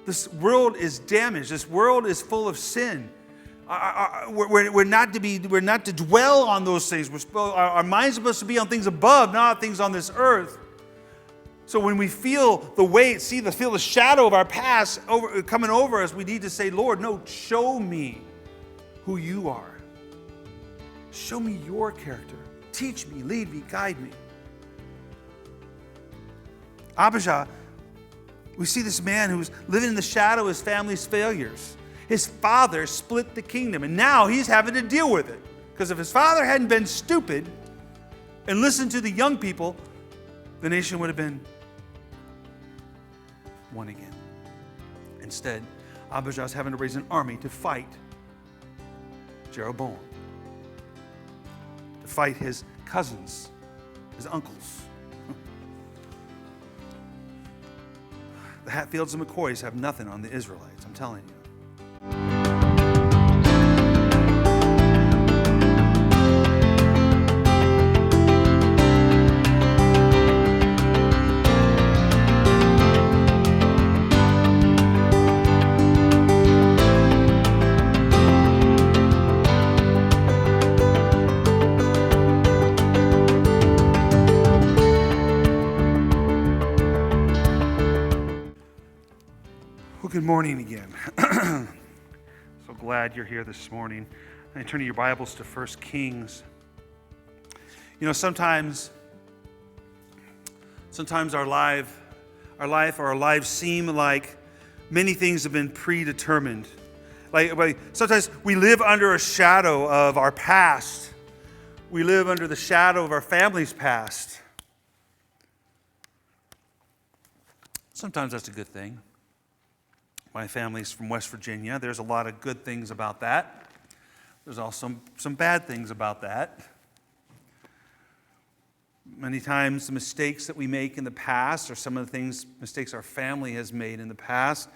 This world is damaged. This world is full of sin. We're not to dwell on those things. Our minds are supposed to be on things above, not things on this earth. So when we feel the weight, feel the shadow of our past coming over us, we need to say, Lord, no, show me who you are. Show me your character. Teach me, lead me, guide me. Abijah, we see this man who's living in the shadow of his family's failures. His father split the kingdom, and now he's having to deal with it. Because if his father hadn't been stupid and listened to the young people, the nation would have been one again. Instead, Abijah is having to raise an army to fight Jeroboam, to fight his cousins, his uncles. The Hatfields and McCoys have nothing on the Israelites, I'm telling you. Good morning again. So glad you're here this morning. And turn to your Bibles to 1 Kings. You know, sometimes our life or our lives seem like many things have been predetermined. Like sometimes we live under a shadow of our past. We live under the shadow of our family's past. Sometimes that's a good thing. My family's from West Virginia. There's a lot of good things about that. There's also some bad things about that. Many times the mistakes that we make in the past, or some of the mistakes our family has made in the past,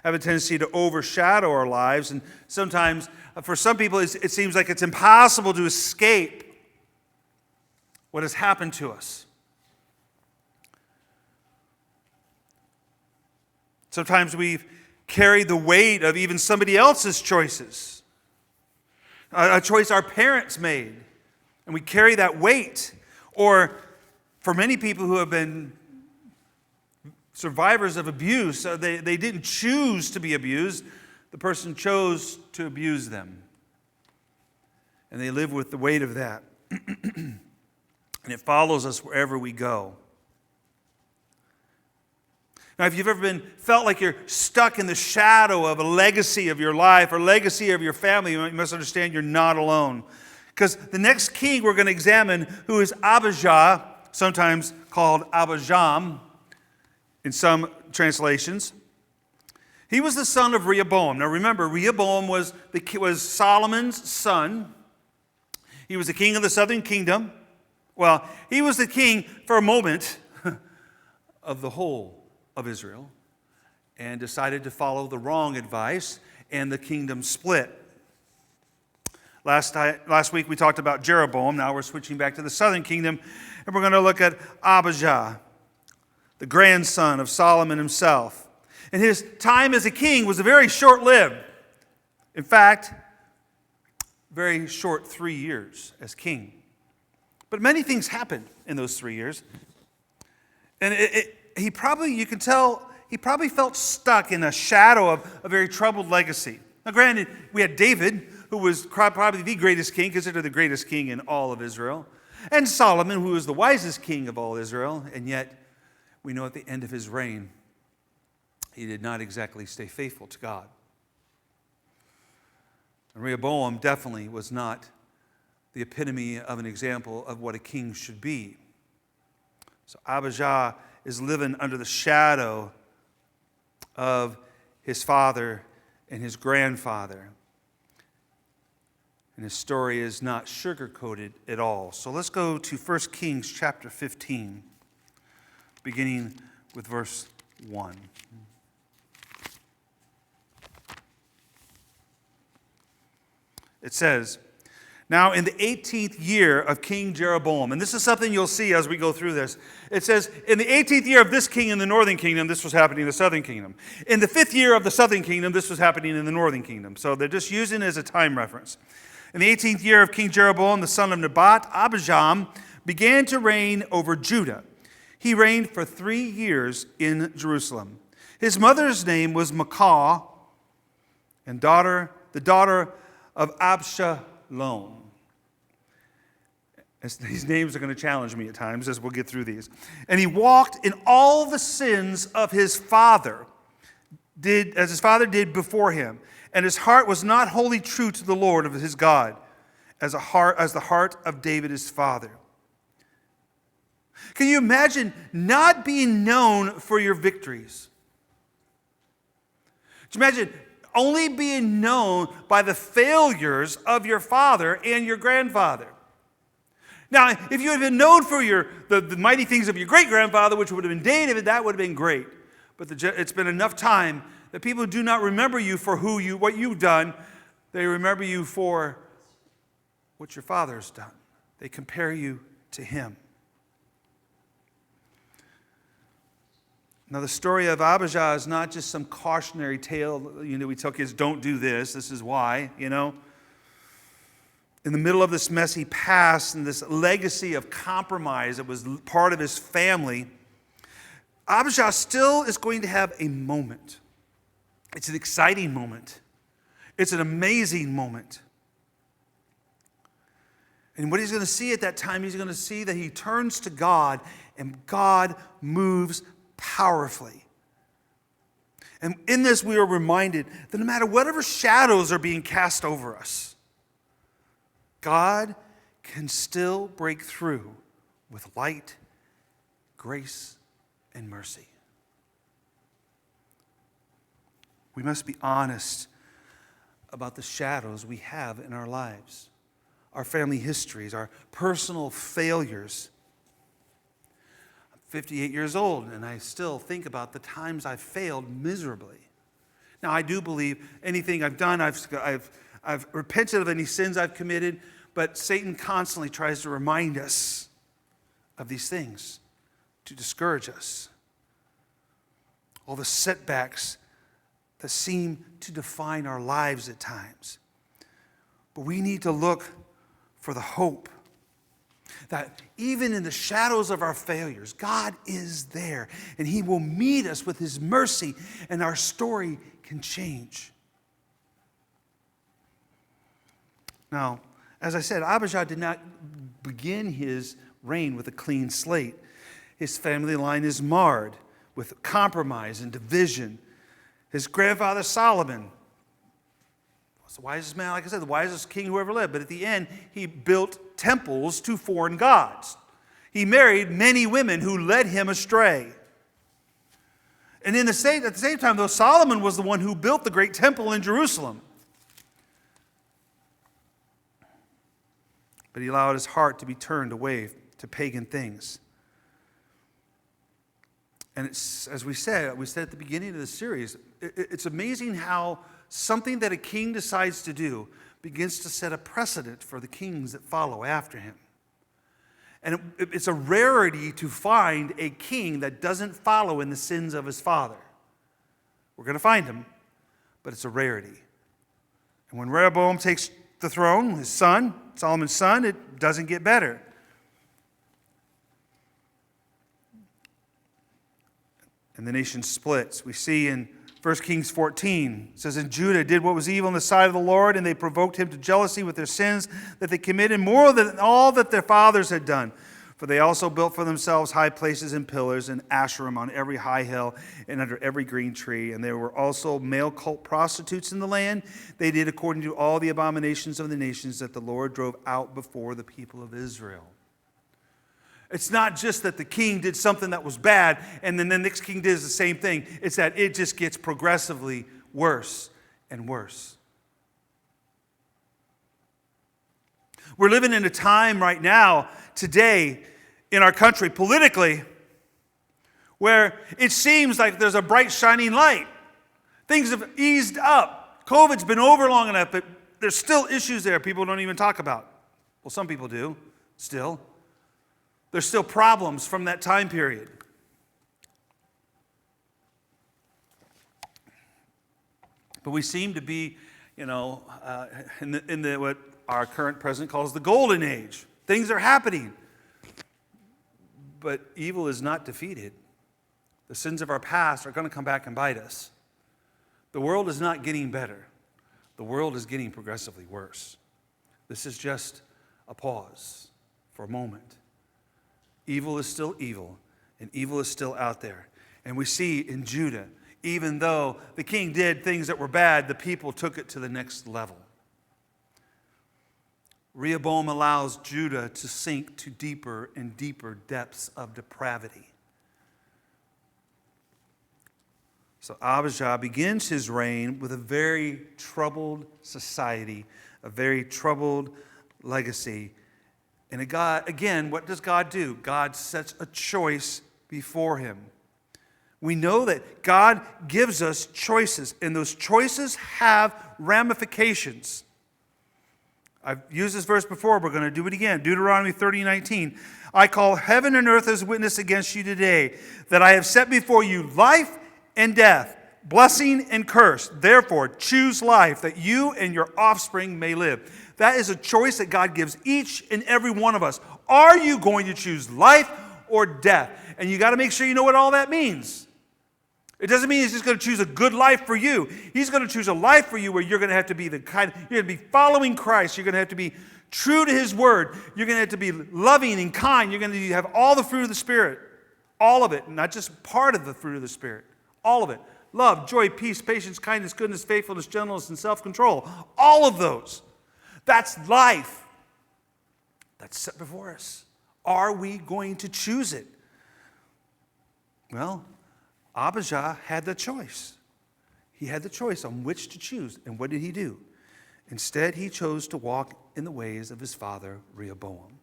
have a tendency to overshadow our lives. And sometimes, for some people, it seems like it's impossible to escape what has happened to us. Sometimes we've carry the weight of even somebody else's choices. A choice our parents made, and we carry that weight. Or for many people who have been survivors of abuse, they didn't choose to be abused. The person chose to abuse them. And they live with the weight of that. And it follows us wherever we go. Now, if you've ever felt like you're stuck in the shadow of a legacy of your life or legacy of your family, you must understand you're not alone. Because the next king we're going to examine, who is Abijah, sometimes called Abijam in some translations, he was the son of Rehoboam. Now remember, Rehoboam was Solomon's son. He was the king of the southern kingdom. Well, he was the king for a moment of the whole of Israel, and decided to follow the wrong advice, and the kingdom split. Last week we talked about Jeroboam. Now we're switching back to the southern kingdom, and we're going to look at Abijah, the grandson of Solomon himself. And his time as a king was very short-lived. In fact, very short 3 years as king. But many things happened in those 3 years. And he probably felt stuck in a shadow of a very troubled legacy. Now granted, we had David, who was probably the greatest king, considered the greatest king in all of Israel, and Solomon, who was the wisest king of all Israel, and yet we know at the end of his reign, he did not exactly stay faithful to God. And Rehoboam definitely was not the epitome of an example of what a king should be. So Abijah is living under the shadow of his father and his grandfather. And his story is not sugar-coated at all. So let's go to 1 Kings chapter 15, beginning with verse 1. It says, Now, in the 18th year of King Jeroboam, and this is something you'll see as we go through this, it says, in the 18th year of this king in the northern kingdom, this was happening in the southern kingdom. In the 5th year of the southern kingdom, this was happening in the northern kingdom. So they're just using it as a time reference. In the 18th year of King Jeroboam, the son of Nebat, Abijah began to reign over Judah. He reigned for 3 years in Jerusalem. His mother's name was Maacah, and the daughter of Absalom. These names are going to challenge me at times as we'll get through these. And he walked in all the sins of his father, as his father did before him. And his heart was not wholly true to the Lord of his God, as the heart of David his father. Can you imagine not being known for your victories? Can you imagine only being known by the failures of your father and your grandfather? Now, if you had been known for the mighty things of your great-grandfather, which would have been David, that would have been great. But it's been enough time that people do not remember you for what you've done. They remember you for what your father has done. They compare you to him. Now, the story of Abijah is not just some cautionary tale. We tell kids, don't do this. This is why, In the middle of this messy past and this legacy of compromise that was part of his family, Abijah still is going to have a moment. It's an exciting moment. It's an amazing moment. And what he's going to see at that time, he's going to see that he turns to God and God moves powerfully. And in this, we are reminded that no matter whatever shadows are being cast over us, God can still break through with light, grace, and mercy. We must be honest about the shadows we have in our lives, our family histories, our personal failures. I'm 58 years old, and I still think about the times I've failed miserably. Now, I do believe anything I've done, I've repented of any sins I've committed, but Satan constantly tries to remind us of these things to discourage us. All the setbacks that seem to define our lives at times. But we need to look for the hope that even in the shadows of our failures, God is there, and he will meet us with his mercy, and our story can change. Now, as I said, Abijah did not begin his reign with a clean slate. His family line is marred with compromise and division. His grandfather Solomon was the wisest man, like I said, the wisest king who ever lived. But at the end, he built temples to foreign gods. He married many women who led him astray. And at the same time, though, Solomon was the one who built the great temple in Jerusalem. But he allowed his heart to be turned away to pagan things. And it's, as we said at the beginning of the series, it's amazing how something that a king decides to do begins to set a precedent for the kings that follow after him. And it's a rarity to find a king that doesn't follow in the sins of his father. We're going to find him, but it's a rarity. And when Rehoboam takes the throne, his son, Solomon's son, it doesn't get better. And the nation splits. We see in 1 Kings 14, it says, "And Judah did what was evil in the sight of the Lord, and they provoked him to jealousy with their sins that they committed more than all that their fathers had done. For they also built for themselves high places and pillars and Asherim on every high hill and under every green tree. And there were also male cult prostitutes in the land. They did according to all the abominations of the nations that the Lord drove out before the people of Israel." It's not just that the king did something that was bad and then the next king does the same thing. It's that it just gets progressively worse and worse. We're living in a time right now, today, in our country, politically, where it seems like there's a bright, shining light. Things have eased up. COVID's been over long enough, but there's still issues there people don't even talk about. Well, some people do, still. There's still problems from that time period. But we seem to be, in the what our current president calls the golden age. Things are happening. But evil is not defeated. The sins of our past are going to come back and bite us. The world is not getting better. The world is getting progressively worse. This is just a pause for a moment. Evil is still evil, and evil is still out there. And we see in Judah, even though the king did things that were bad, the people took it to the next level. Rehoboam allows Judah to sink to deeper and deeper depths of depravity. So Abijah begins his reign with a very troubled society, a very troubled legacy. And again, what does God do? God sets a choice before him. We know that God gives us choices, and those choices have ramifications. I've used this verse before. We're going to do it again. Deuteronomy 30:19. I call heaven and earth as witness against you today, that I have set before you life and death, blessing and curse. Therefore, choose life, that you and your offspring may live. That is a choice that God gives each and every one of us. Are you going to choose life or death? And you got to make sure you know what all that means. It doesn't mean he's just going to choose a good life for you. He's going to choose a life for you where you're going to have to be you're going to be following Christ. You're going to have to be true to his word. You're going to have to be loving and kind. You're going to have all the fruit of the Spirit. All of it, not just part of the fruit of the Spirit. All of it. Love, joy, peace, patience, kindness, goodness, faithfulness, gentleness, and self-control. All of those. That's life. That's set before us. Are we going to choose it? Well, Abijah had the choice. He had the choice on which to choose. And what did he do? Instead, he chose to walk in the ways of his father, Rehoboam.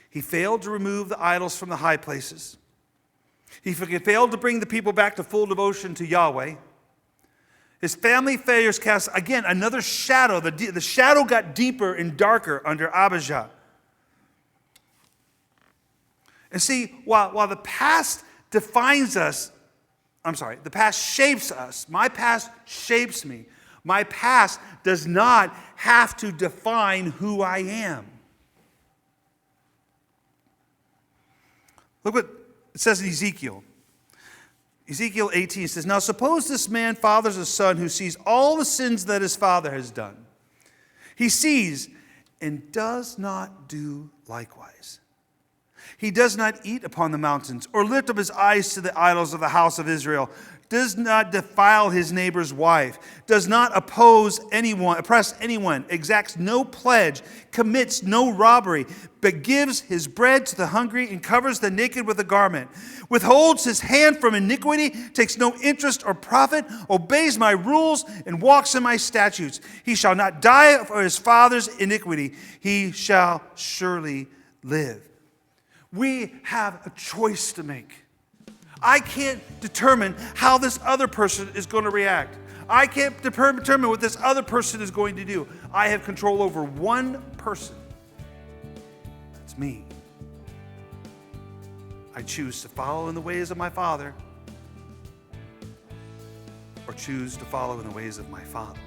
He failed to remove the idols from the high places. He failed to bring the people back to full devotion to Yahweh. His family failures cast, again, another shadow. The shadow got deeper and darker under Abijah. And see, while the past defines us, the past shapes us. My past shapes me. My past does not have to define who I am. Look what it says in Ezekiel. Ezekiel 18 says, now suppose this man fathers a son who sees all the sins that his father has done. He sees and does not do likewise. He does not eat upon the mountains or lift up his eyes to the idols of the house of Israel, does not defile his neighbor's wife, does not oppress anyone, exacts no pledge, commits no robbery, but gives his bread to the hungry and covers the naked with a garment, withholds his hand from iniquity, takes no interest or profit, obeys my rules and walks in my statutes. He shall not die for his father's iniquity. He shall surely live. We have a choice to make. I can't determine how this other person is going to react. I can't determine what this other person is going to do. I have control over one person. That's me. I choose to follow in the ways of my father or choose to follow in the ways of my father.